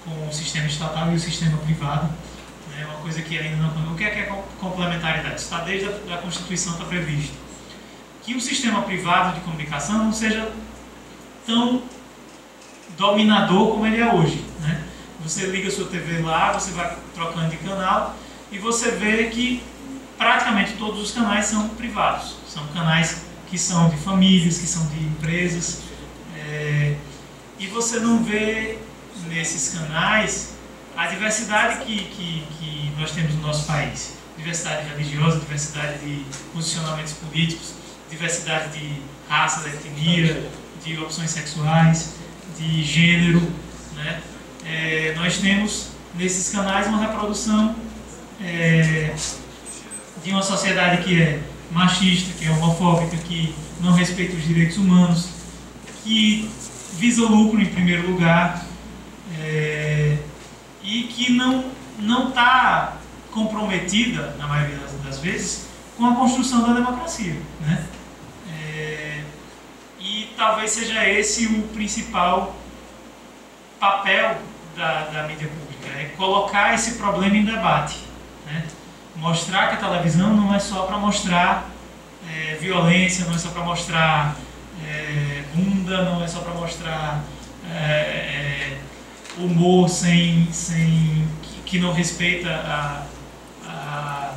com o sistema estatal e o sistema privado. É uma coisa que ainda não... O que é complementaridade? Está desde a Constituição, está previsto que o sistema privado de comunicação não seja tão dominador como ele é hoje, né? Você liga a sua TV lá, você vai trocando de canal e você vê que praticamente todos os canais são privados. São canais que são de famílias, que são de empresas. E você não vê nesses canais a diversidade que nós temos no nosso país. Diversidade religiosa, diversidade de posicionamentos políticos, diversidade de raça, de etnia, de opções sexuais, de gênero, né? Nós temos nesses canais uma reprodução de uma sociedade que é machista, que é homofóbica, que não respeita os direitos humanos, que visa o lucro em primeiro lugar, e que não está comprometida, na maioria das vezes, com a construção da democracia, né? E talvez seja esse o principal papel da mídia pública, é colocar esse problema em debate, né? Mostrar que a televisão não é só para mostrar violência, não é só para mostrar bunda, não é só para mostrar humor que não respeita a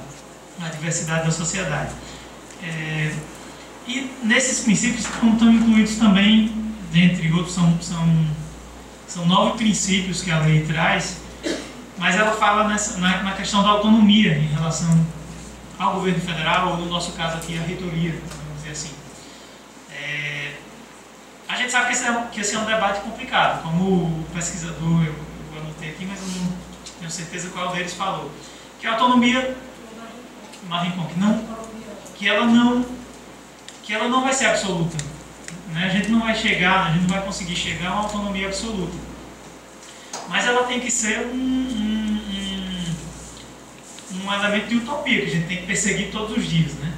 diversidade da sociedade. E nesses princípios estão incluídos também, dentre outros, são 9 princípios que a lei traz, mas ela fala na questão da autonomia em relação ao governo federal, ou no nosso caso aqui, a reitoria, vamos dizer assim. A gente sabe que esse é um debate complicado, como o pesquisador, eu anotei aqui, mas eu não tenho certeza qual deles falou, que a autonomia, Marincon, que ela não vai ser absoluta, né? A gente não vai conseguir chegar a uma autonomia absoluta, mas ela tem que ser um elemento de utopia que a gente tem que perseguir todos os dias, né?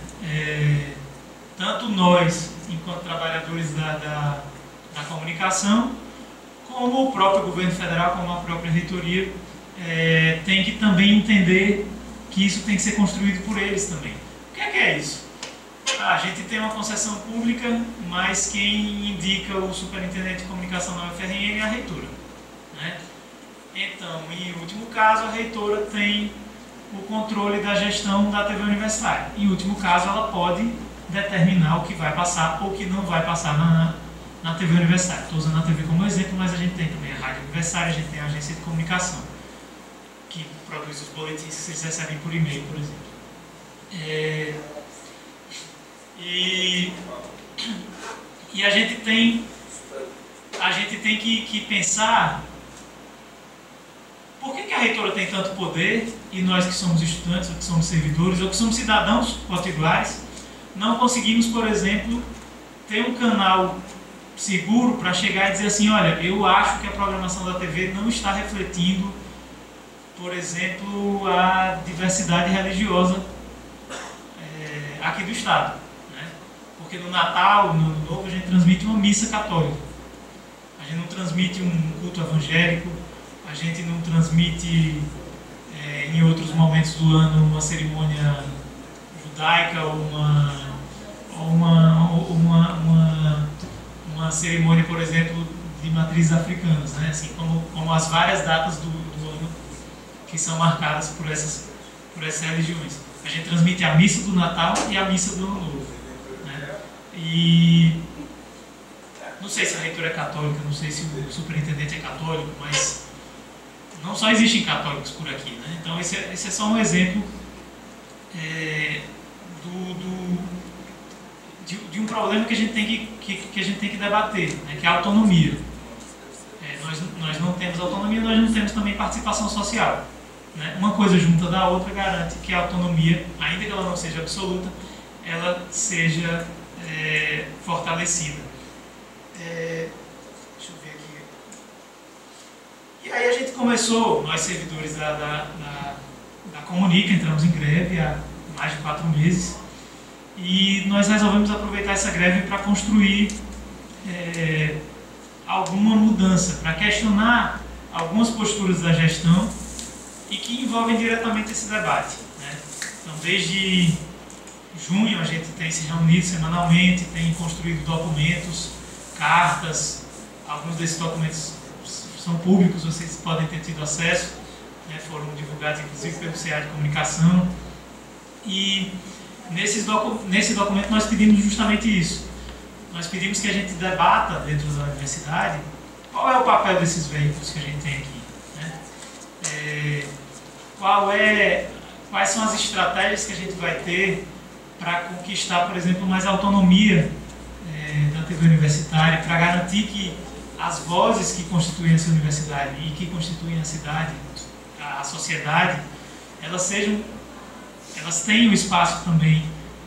Tanto nós, enquanto trabalhadores da comunicação, como o próprio governo federal, como a própria reitoria, tem que também entender que isso tem que ser construído por eles também. O que é isso? A gente tem uma concessão pública, mas quem indica o superintendente de comunicação na UFRN é a reitora, né? Então, em último caso, a reitora tem o controle da gestão da TV universitária. Em último caso, ela pode determinar o que vai passar ou o que não vai passar na TV universitária. Estou usando a TV como exemplo, mas a gente tem também a rádio universitária, a gente tem a agência de comunicação, que produz os boletins que vocês recebem por e-mail, por exemplo. E a gente tem que pensar por que a reitora tem tanto poder e nós que somos estudantes, ou que somos servidores, ou que somos cidadãos potiguares, não conseguimos, por exemplo, ter um canal seguro para chegar e dizer assim, olha, eu acho que a programação da TV não está refletindo, por exemplo, a diversidade religiosa aqui do Estado, né? Porque no Natal, no Ano Novo, a gente transmite uma missa católica. A gente não transmite um culto evangélico, a gente não transmite em outros momentos do ano uma cerimônia judaica ou uma cerimônia, por exemplo, de matrizes africanas, né? Assim como as várias datas do ano que são marcadas por essas religiões. A gente transmite a missa do Natal e a missa do Ano Novo, né? E não sei se a reitora é católica, não sei se o superintendente é católico, mas não só existem católicos por aqui, né? Então esse é só um exemplo de um problema que a gente tem que debater, né? Que é a autonomia. Nós não temos autonomia, nós não temos também participação social, né? Uma coisa junta da outra garante que a autonomia, ainda que ela não seja absoluta, ela seja fortalecida. Deixa eu ver aqui. E aí a gente começou, nós servidores da Comunica, entramos em greve há mais de 4 meses e nós resolvemos aproveitar essa greve para construir alguma mudança, para questionar algumas posturas da gestão e que envolvem diretamente esse debate, né? Então, desde junho a gente tem se reunido semanalmente, tem construído documentos, cartas, alguns desses documentos são públicos, vocês podem ter tido acesso, né? Foram divulgados inclusive pelo CA de Comunicação, e nesse documento nós pedimos justamente isso. Nós pedimos que a gente debata dentro da universidade qual é o papel desses veículos que a gente tem aqui, né? Quais são as estratégias que a gente vai ter para conquistar, por exemplo, mais autonomia da TV universitária, para garantir que as vozes que constituem essa universidade e que constituem a cidade, a sociedade, elas tenham espaço também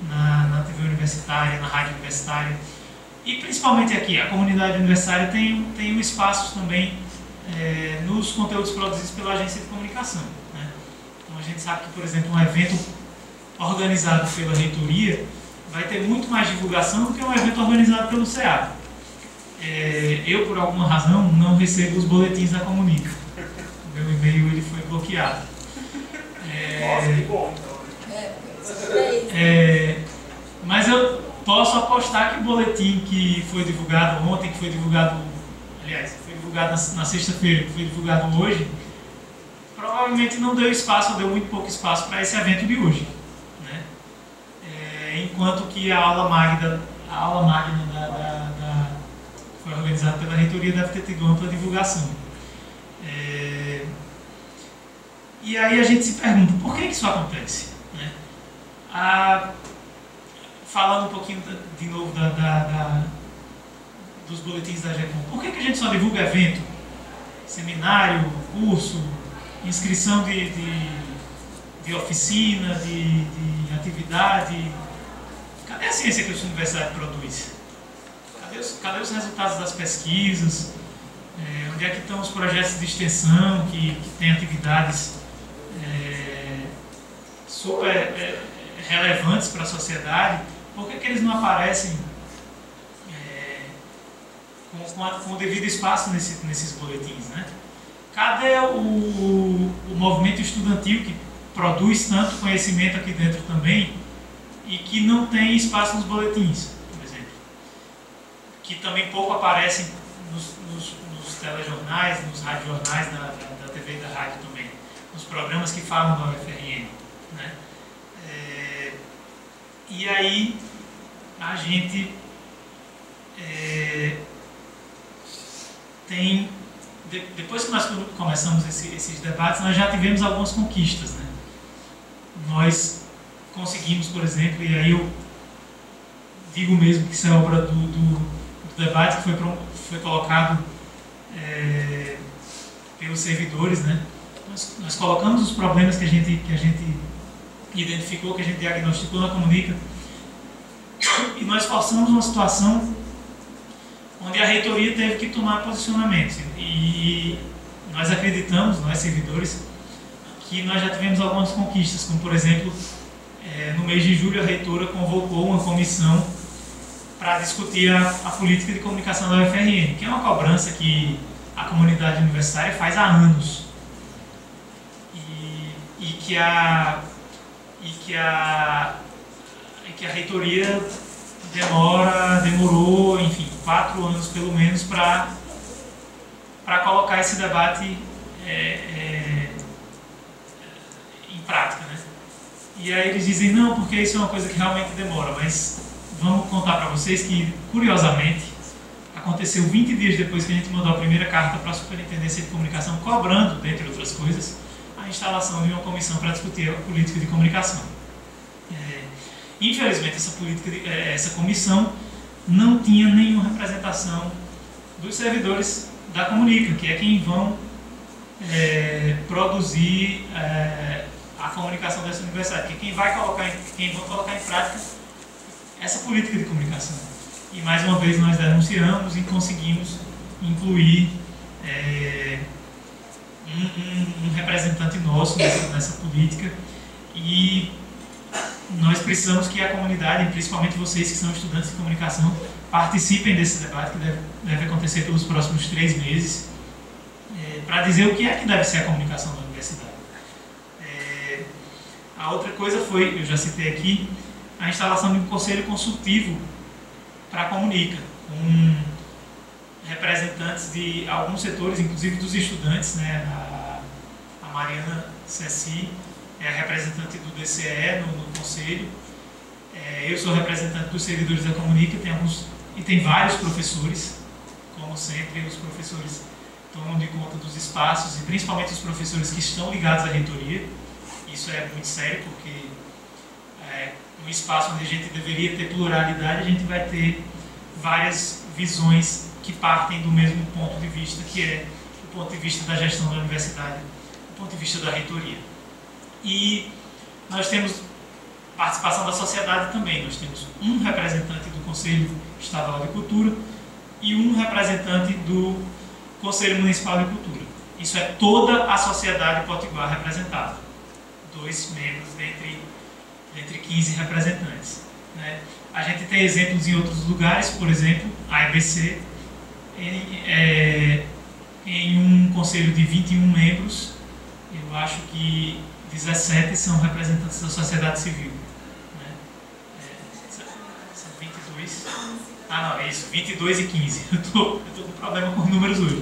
na TV universitária, na rádio universitária, e principalmente aqui, a comunidade universitária tem um espaço também nos conteúdos produzidos pela agência de comunicação, né? Então a gente sabe que, por exemplo, um evento organizado pela reitoria vai ter muito mais divulgação do que um evento organizado pelo CA. Eu, por alguma razão, não recebo os boletins da Comunica. O meu e-mail ele foi bloqueado. Nossa, que bom, então. Mas eu posso apostar que o boletim que foi divulgado ontem, foi divulgado na sexta-feira, que foi divulgado hoje, provavelmente não deu espaço, ou deu muito pouco espaço para esse evento de hoje, né? Enquanto que a aula magna que foi organizada pela reitoria deve ter tido ampla divulgação. E aí a gente se pergunta, por que isso acontece, né? Falando um pouquinho de novo dos boletins da GECOM, por que a gente só divulga evento, seminário, curso, inscrição de oficina, de atividade? Cadê a ciência que a universidade produz? Cadê os resultados das pesquisas? Onde é que estão os projetos de extensão que têm atividades super relevantes para a sociedade? Por que eles não aparecem com o devido espaço nesses boletins, né? Cadê o movimento estudantil que produz tanto conhecimento aqui dentro também e que não tem espaço nos boletins, por exemplo? Que também pouco aparecem nos telejornais, nos radiojornais da TV e da rádio também, nos programas que falam da UFRN, né? E aí a gente tem, depois que nós começamos esses debates, nós já tivemos algumas conquistas, né? Nós conseguimos, por exemplo, e aí eu digo mesmo que isso é obra do debate que foi colocado pelos servidores, né? Nós colocamos os problemas que a gente identificou, que a gente diagnosticou na Comunica, e nós forçamos uma situação onde a reitoria teve que tomar posicionamento. E nós acreditamos, nós servidores, que nós já tivemos algumas conquistas, como por exemplo, no mês de julho a reitora convocou uma comissão para discutir a política de comunicação da UFRN, que é uma cobrança que a comunidade universitária faz há anos. E que a reitoria demorou, enfim, 4 anos pelo menos para colocar esse debate em prática, né? E aí eles dizem, não, porque isso é uma coisa que realmente demora, mas vamos contar para vocês que, curiosamente, aconteceu 20 dias depois que a gente mandou a primeira carta para a Superintendência de Comunicação, cobrando, dentre outras coisas, a instalação de uma comissão para discutir a política de comunicação. Infelizmente, essa comissão não tinha nenhuma representação dos servidores da Comunica, que é quem vão produzir a comunicação dessa universidade, que é quem vão colocar em prática essa política de comunicação. E mais uma vez nós denunciamos e conseguimos incluir um representante nosso nessa política, e nós precisamos que a comunidade, principalmente vocês que são estudantes de comunicação, participem desse debate que deve acontecer pelos próximos 3 meses, para dizer o que é que deve ser a comunicação da universidade. A outra coisa foi, eu já citei aqui, a instalação de um conselho consultivo para a Comunica, com representantes de alguns setores, inclusive dos estudantes, né? A Mariana Ceci é a representante do DCE no conselho, eu sou representante dos servidores da Comunica, tem vários professores, como sempre, os professores tomam de conta dos espaços, e principalmente os professores que estão ligados à reitoria. Isso é muito sério, porque um espaço onde a gente deveria ter pluralidade, a gente vai ter várias visões que partem do mesmo ponto de vista, que é o ponto de vista da gestão da universidade, o ponto de vista da reitoria. E nós temos participação da sociedade também. Nós temos um representante do Conselho Estadual de Cultura e um representante do Conselho Municipal de Cultura. Isso é toda a sociedade potiguar representada. 2 membros dentre 15 representantes, né? A gente tem exemplos em outros lugares, por exemplo, a EBC, em um conselho de 21 membros, eu acho que 17 são representantes da sociedade civil, né? São 22. Ah, não, é isso, 22 e 15. Eu estou com problema com números hoje.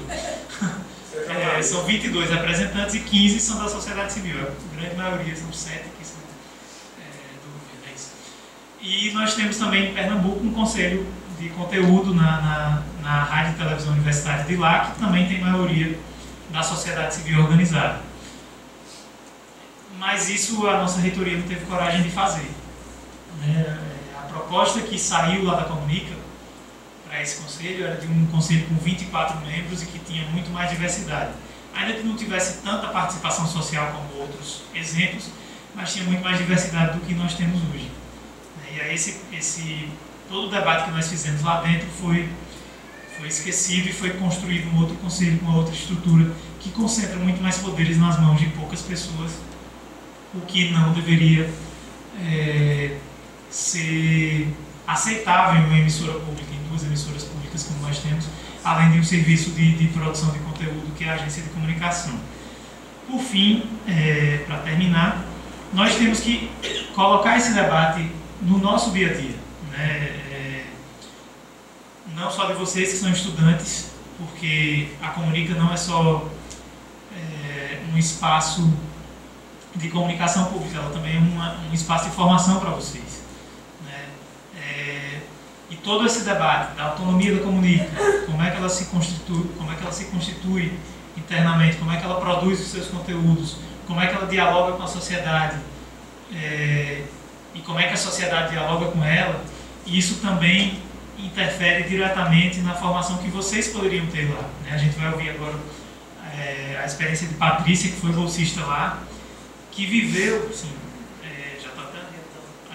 São 22 representantes e 15 são da sociedade civil. A grande maioria são 7 que são do governo. É isso. E nós temos também em Pernambuco um conselho de conteúdo na Rádio e Televisão Universitária de lá, que também tem maioria da sociedade civil organizada. Mas isso a nossa reitoria não teve coragem de fazer. A proposta que saiu lá da Comunica para esse conselho era de um conselho com 24 membros e que tinha muito mais diversidade. Ainda que não tivesse tanta participação social como outros exemplos, mas tinha muito mais diversidade do que nós temos hoje. E aí todo o debate que nós fizemos lá dentro foi esquecido e foi construído um outro conselho com uma outra estrutura que concentra muito mais poderes nas mãos de poucas pessoas, o que não deveria ser aceitável em uma emissora pública, em 2 emissoras públicas como nós temos, além de um serviço de produção de conteúdo que é a agência de comunicação. Por fim, para terminar, nós temos que colocar esse debate no nosso dia a dia, né? Não só de vocês que são estudantes, porque a Comunica não é só um espaço de comunicação pública, ela também é um espaço de formação para vocês, né? E todo esse debate da autonomia da Comunica, como é que ela se constitui internamente, como é que ela produz os seus conteúdos, como é que ela dialoga com a sociedade, e como é que a sociedade dialoga com ela, e isso também interfere diretamente na formação que vocês poderiam ter lá, né? A gente vai ouvir agora a experiência de Patrícia, que foi bolsista lá, que viveu, assim, já estou até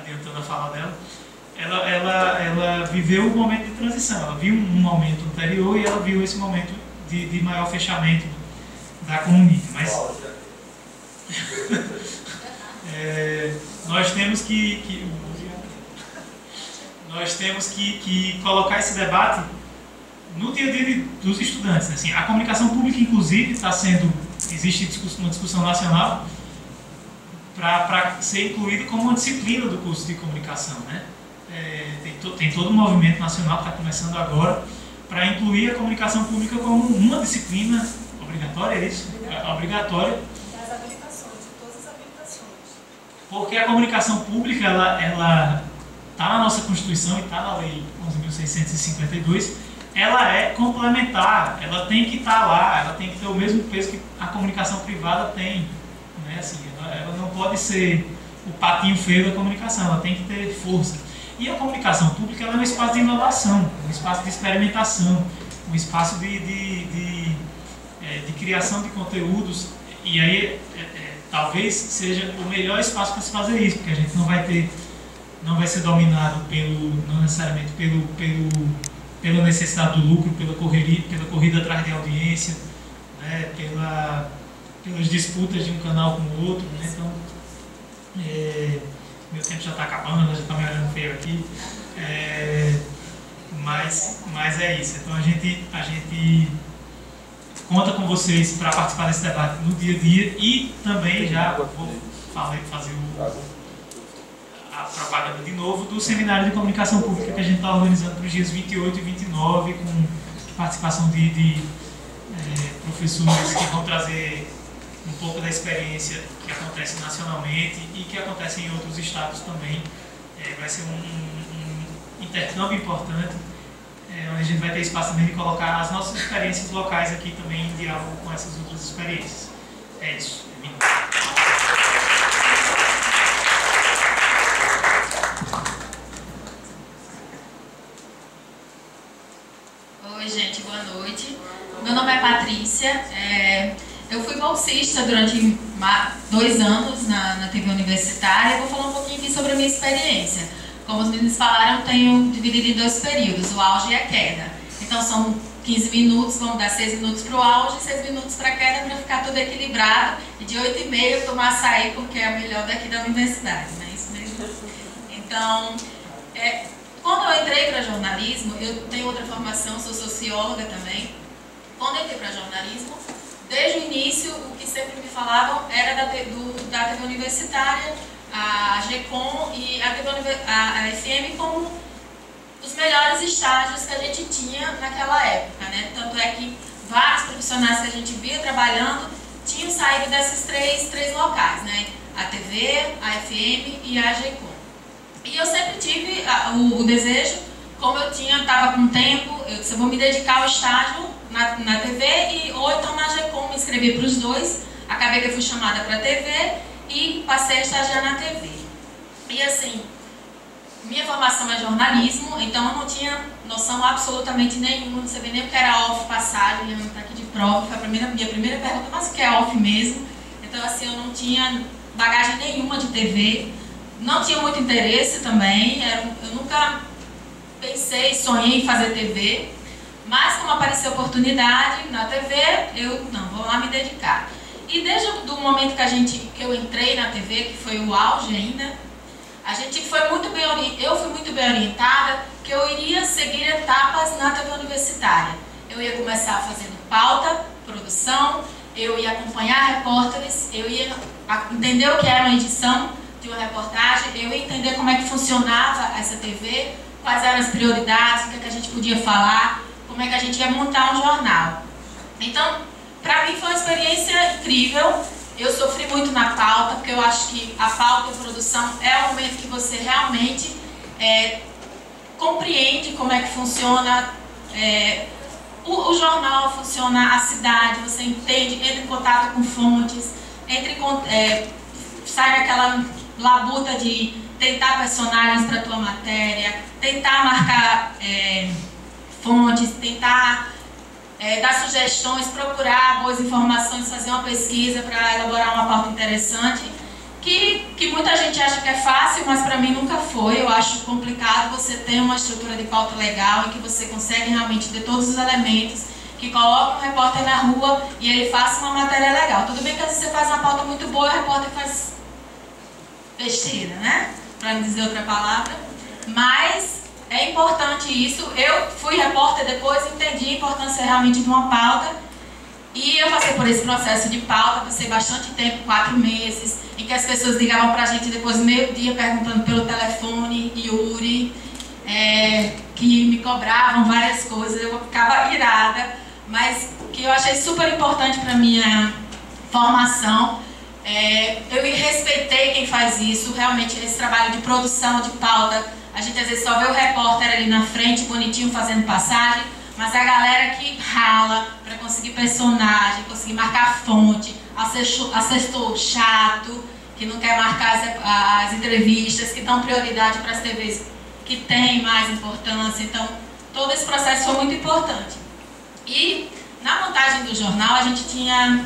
adiantando a fala dela, ela viveu um momento de transição, ela viu um momento anterior e ela viu esse momento de maior fechamento da Comunica. Mas nós temos que colocar esse debate no dia a dia dos estudantes, né? Assim, a comunicação pública, inclusive, existe uma discussão nacional para ser incluída como uma disciplina do curso de comunicação, né? Tem todo um movimento nacional que está começando agora para incluir a comunicação pública como uma disciplina obrigatória, é isso? Obrigatória. Das habilitações, de todas as habilitações. Porque a comunicação pública, ela está na nossa Constituição e está na Lei 11.652, ela é complementar, ela tem que estar lá, ela tem que ter o mesmo peso que a comunicação privada tem, né? Assim, ela não pode ser o patinho feio da comunicação, ela tem que ter força. E a comunicação pública ela é um espaço de inovação, um espaço de experimentação, um espaço de criação de conteúdos, e aí talvez seja o melhor espaço para se fazer isso, porque a gente não vai ser dominado não necessariamente pela necessidade do lucro, pela corrida atrás de audiência, né, pelas disputas de um canal com o outro, né? Então, meu tempo já está acabando, ela já está me olhando feio aqui, mas é isso. Então a gente conta com vocês para participar desse debate no dia a dia e também já vou fazer a propaganda de novo do Seminário de Comunicação Pública que a gente está organizando para os dias 28 e 29, com participação de professores que vão trazer um pouco da experiência que acontece nacionalmente e que acontece em outros estados também. Vai ser um intercâmbio importante, onde a gente vai ter espaço também de colocar as nossas experiências locais aqui também em diálogo com essas outras experiências. É isso. Oi, gente, boa noite. Meu nome é Patrícia. Eu fui bolsista durante 2 anos na TV Universitária e vou falar um pouquinho aqui sobre a minha experiência. Como os meninos falaram, eu tenho dividido em 2 períodos, o auge e a queda. Então são 15 minutos, vamos dar 6 minutos para o auge e 6 minutos para a queda para ficar tudo equilibrado. E de 8h30 eu tomar açaí porque é o melhor daqui da universidade, não é isso mesmo? Então, quando eu entrei para jornalismo, eu tenho outra formação, sou socióloga também. Quando eu entrei para jornalismo, desde o início, o que sempre me falavam era da TV Universitária, a GECOM e a FM como os melhores estágios que a gente tinha naquela época, né? Tanto é que vários profissionais que a gente via trabalhando tinham saído desses três locais, né? A TV, a FM e a GECOM. E eu sempre tive o desejo, como eu estava com tempo, eu disse, eu vou me dedicar ao estágio na TV ou então na GECOM, me inscrevi para os 2, acabei que eu fui chamada para a TV e passei a estagiar na TV. E assim, minha formação é jornalismo, então eu não tinha noção absolutamente nenhuma, não sabia nem o que era off passagem, minha mãe está aqui de prova, foi minha primeira pergunta, mas o que é off mesmo? Então assim, eu não tinha bagagem nenhuma de TV, não tinha muito interesse também, eu nunca pensei, sonhei em fazer TV, mas como apareceu oportunidade na TV, eu vou lá me dedicar. E desde o momento que eu entrei na TV, que foi o auge ainda, eu fui muito bem orientada que eu iria seguir etapas na TV Universitária. Eu ia começar fazendo pauta, produção, eu ia acompanhar repórteres, eu ia entender o que era uma edição de uma reportagem, eu ia entender como é que funcionava essa TV, quais eram as prioridades, o que a gente podia falar, como é que a gente ia montar um jornal. Então, para mim foi uma experiência incrível. Eu sofri muito na pauta, porque eu acho que a pauta e a produção é o momento que você realmente compreende como é que funciona o jornal, funciona a cidade, você entende, entra em contato com fontes, sai daquela labuta de tentar personagens para a tua matéria, tentar marcar fontes, tentar dar sugestões, procurar boas informações, fazer uma pesquisa para elaborar uma pauta interessante, que muita gente acha que é fácil, mas para mim nunca foi. Eu acho complicado você ter uma estrutura de pauta legal em que você consegue realmente ter todos os elementos, que coloca um repórter na rua e ele faça uma matéria legal. Tudo bem que às vezes você faz uma pauta muito boa e o repórter faz besteira, né? Para não dizer outra palavra. Mas é importante isso. Eu fui repórter depois, entendi a importância realmente de uma pauta. E eu passei por esse processo de pauta, passei bastante tempo, 4 meses, em que as pessoas ligavam pra gente depois do meio-dia perguntando pelo telefone, Yuri, que me cobravam várias coisas, eu ficava irada, mas que eu achei super importante para minha formação. Eu respeitei quem faz isso, realmente esse trabalho de produção, de pauta. A gente às vezes só vê o repórter ali na frente, bonitinho, fazendo passagem, mas a galera que rala para conseguir personagem, conseguir marcar fonte, assessor chato, que não quer marcar as entrevistas, que dão prioridade para as TVs que têm mais importância. Então, todo esse processo foi muito importante. E na montagem do jornal, a gente tinha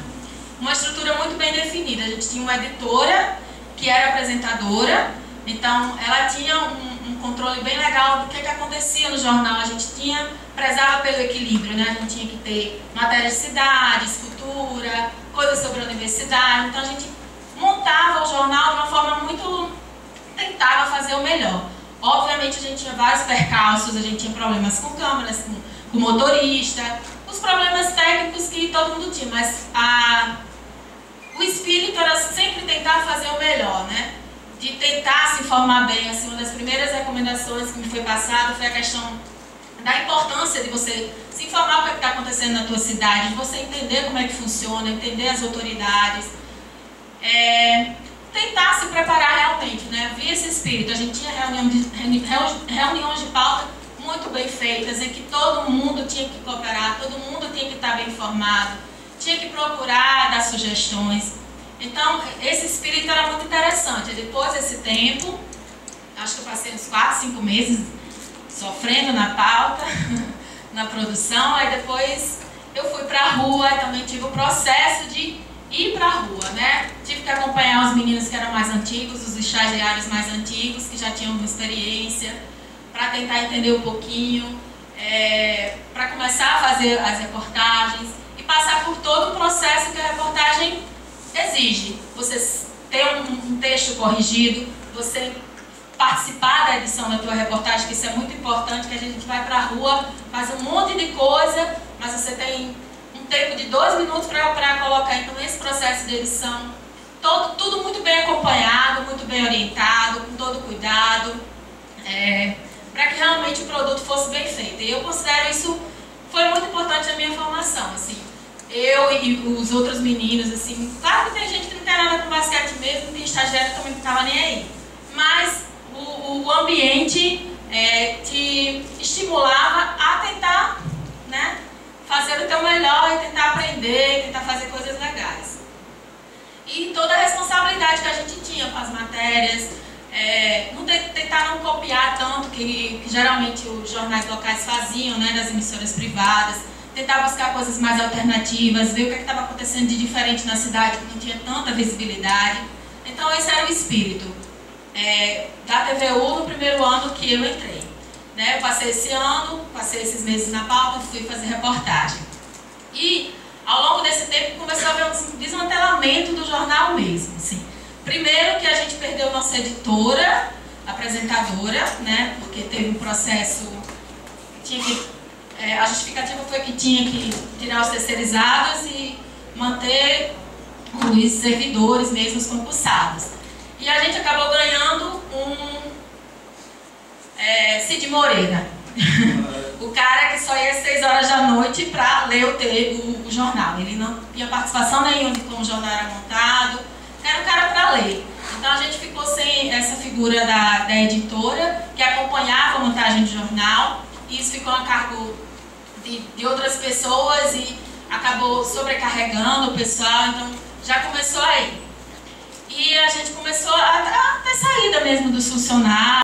uma estrutura muito bem definida. A gente tinha uma editora, que era apresentadora, então ela tinha um controle bem legal do que acontecia no jornal. A gente prezava pelo equilíbrio, né? A gente tinha que ter matéria de cidades, cultura, coisas sobre a universidade. Então a gente montava o jornal de uma forma muito... tentava fazer o melhor. Obviamente a gente tinha vários percalços, a gente tinha problemas com câmeras, com motorista, os problemas técnicos que todo mundo tinha, mas o espírito era sempre tentar fazer o melhor, né? De tentar se informar bem. Assim, uma das primeiras recomendações que me foi passada foi a questão da importância de você se informar o que está acontecendo na tua cidade, de você entender como é que funciona, entender as autoridades, tentar se preparar realmente, né? Havia esse espírito. A gente tinha reuniões de pauta muito bem feitas, em que todo mundo tinha que cooperar, todo mundo tinha que estar bem informado, tinha que procurar dar sugestões. Então, esse espírito era muito interessante. Depois desse tempo, acho que eu passei uns 4, 5 meses sofrendo na pauta, na produção, aí depois eu fui para a rua e também tive o processo de ir para a rua, né? Tive que acompanhar os meninos que eram mais antigos, os estagiários mais antigos, que já tinham uma experiência, para tentar entender um pouquinho, para começar a fazer as reportagens e passar por todo o processo que a reportagem exige. Você ter um texto corrigido, você participar da edição da tua reportagem, que isso é muito importante, que a gente vai para a rua, faz um monte de coisa, mas você tem um tempo de 2 minutos para colocar. Então, esse processo de edição, tudo muito bem acompanhado, muito bem orientado, com todo cuidado, para que realmente o produto fosse bem feito. E eu considero isso foi muito importante na minha formação, assim. Eu e os outros meninos, assim, claro que tem gente que não tem nada com basquete mesmo, tem estagiário que também não estava nem aí, mas o ambiente te estimulava a tentar, né, fazer o teu melhor e tentar aprender, tentar fazer coisas legais. E toda a responsabilidade que a gente tinha com as matérias, tentar não copiar tanto que geralmente os jornais locais faziam, né, das emissoras privadas, tentar buscar coisas mais alternativas, ver o que estava acontecendo de diferente na cidade, que não tinha tanta visibilidade. Então esse era o espírito da TVU no primeiro ano que eu entrei, né? Eu passei esse ano, passei esses meses na pauta, fui fazer reportagem. E ao longo desse tempo começou a haver um desmantelamento do jornal mesmo, assim. Primeiro que a gente perdeu nossa editora, apresentadora, né? Porque teve um processo, a justificativa foi que tinha que tirar os terceirizados e manter os servidores mesmo, os concursados. E a gente acabou ganhando Cid Moreira, o cara que só ia às 6 horas da noite para ler o jornal. Ele não tinha participação nenhuma de como o jornal era montado, era um cara para ler. Então a gente ficou sem essa figura da editora que acompanhava a montagem do jornal, e isso ficou a cargo de outras pessoas e acabou sobrecarregando o pessoal, então já começou aí. E a gente começou a ter saída mesmo dos funcionários,